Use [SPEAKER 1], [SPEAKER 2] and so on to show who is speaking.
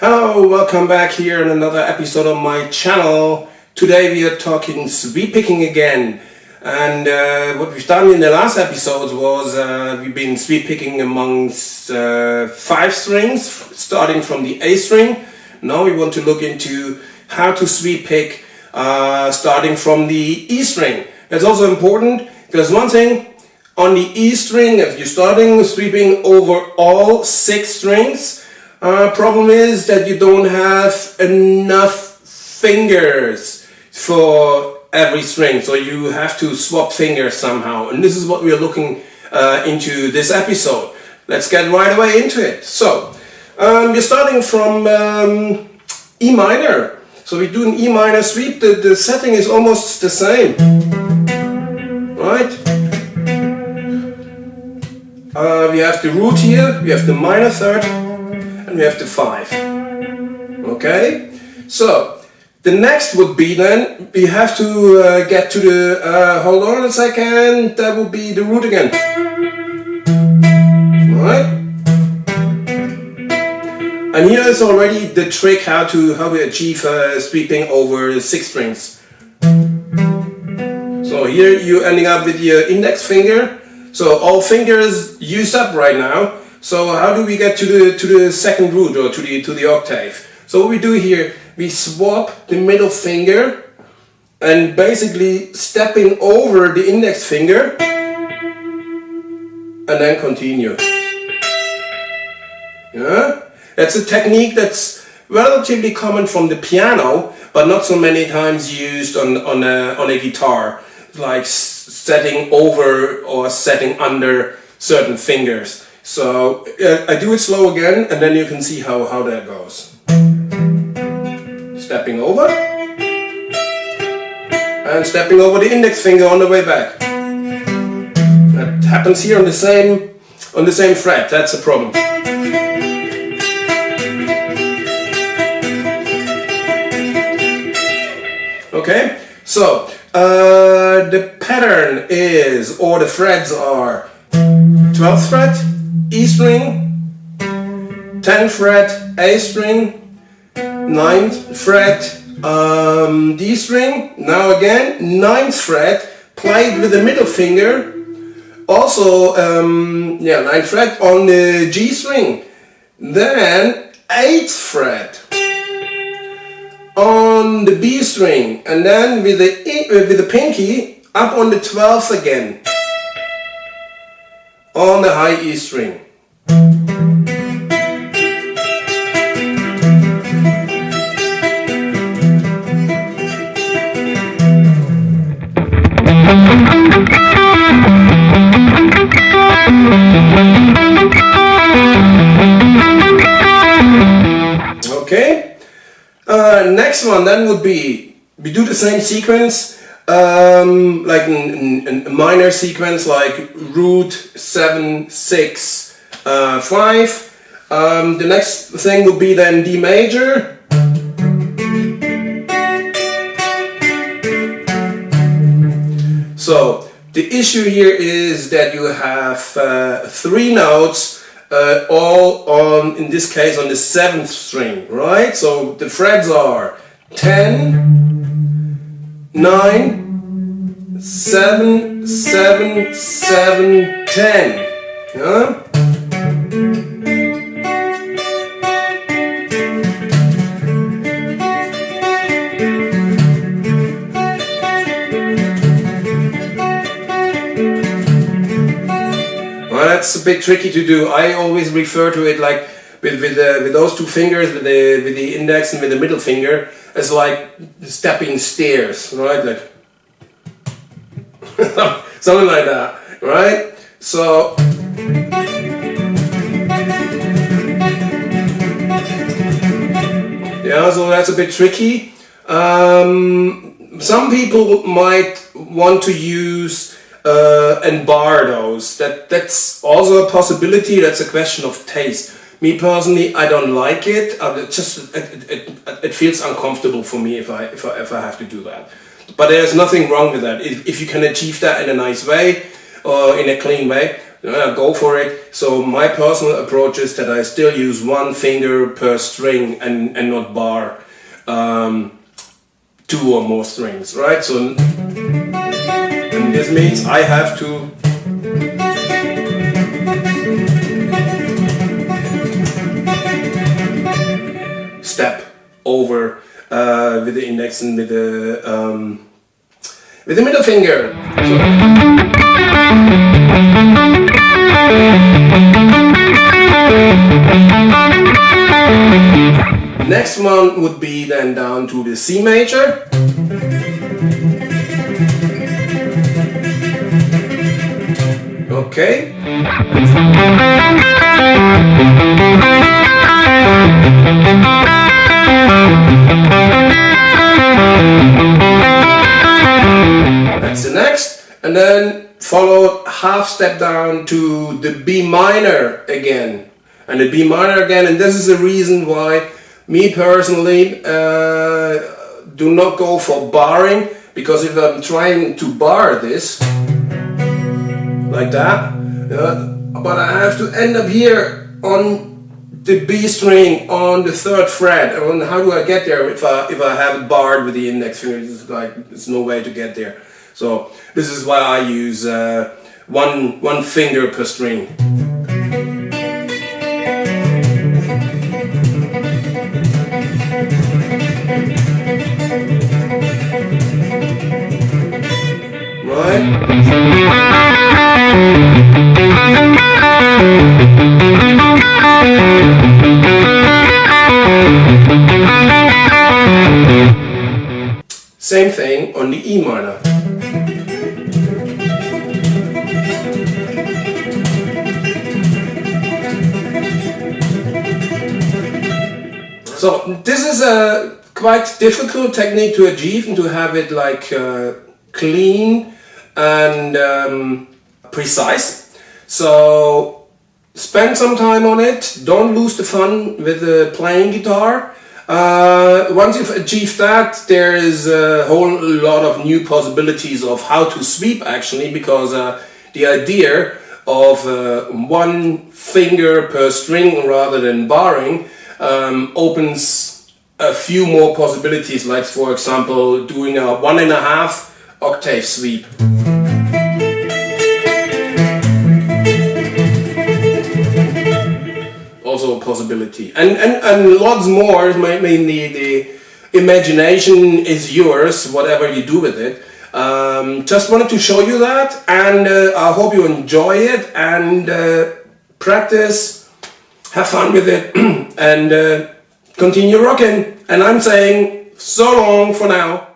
[SPEAKER 1] Hello, welcome back here in another episode of my channel. Today we are talking sweep picking again. And what we've done in the last episodes was we've been sweep picking amongst 5 strings, starting from the A string. Now we want to look into how to sweep pick starting from the E string. That's also important. There's one thing on the E string, if you're starting sweeping over all 6 strings, problem is that you don't have enough fingers for every string, so you have to swap fingers somehow, and this is what we are looking into this episode. Let's get right away into it. So you're starting from E minor, so we do an E minor sweep. The setting is almost the same, right? We have the root here, we have the minor third, and we have the 5. Okay, so the next would be then we have to get to the hold on a second, that would be the root again. Alright, and here is already the trick how to achieve sweeping over 6 strings. So here you're ending up with your index finger, so all fingers used up right now. So how do we get to the second root, or to the octave? So what we do here, we swap the middle finger and basically stepping over the index finger and then continue. Yeah? That's a technique that's relatively common from the piano, but not so many times used on a guitar, like setting over or setting under certain fingers. So I do it slow again, and then you can see how that goes. Stepping over and stepping over the index finger on the way back. That happens here on the same fret. That's a problem. Okay, so the pattern is, or the frets are 12th fret E string, 10th fret A string, 9th fret D string. Now again, 9th fret played with the middle finger. Also 9th fret on the G string. Then 8th fret on the B string, and then with the pinky up on the 12th again on the high E string. Okay, next one then would be, we do the same sequence, like a minor sequence, like root 7, 6, 5. The next thing would be then D major. So the issue here is that you have 3 notes, all on, in this case, on the 7th string, right? So the frets are 10, 9, 7, 7, 7, 10. Yeah? Well, that's a bit tricky to do. I always refer to it like with those 2 fingers, with the index and with the middle finger, as like stepping stairs, right? Like something like that, right? So yeah, so that's a bit tricky. Some people might want to use and bar those. That's also a possibility. That's a question of taste. Me personally, I don't like it. It feels uncomfortable for me if I have to do that. But there's nothing wrong with that if you can achieve that in a nice way or in a clean way. go for it. So my personal approach is that I still use one finger per string and not bar two or more strings, right? So, and this means I have to step over with the index and with the middle finger. So, next one would be then down to the C major. Okay. That's the next, and then followed half step down to the B minor again, and the B minor again, and this is the reason why me personally do not go for barring, because if I'm trying to bar this like that, but I have to end up here on the B string on the 3rd fret, and how do I get there if I have it barred with the index finger? It's like there's no way to get there. So this is why I use one finger per string. Right? Same thing on the E minor. So this is a quite difficult technique to achieve and to have it like clean and precise. So spend some time on it. Don't lose the fun with playing guitar. Once you've achieved that, there is a whole lot of new possibilities of how to sweep actually, because the idea of one finger per string rather than barring opens a few more possibilities, like for example doing a 1.5 octave sweep. Also a possibility, and lots more. Mainly the imagination is yours, whatever you do with it. Just wanted to show you that, and I hope you enjoy it and practice, have fun with it, and continue rocking. And I'm saying so long for now.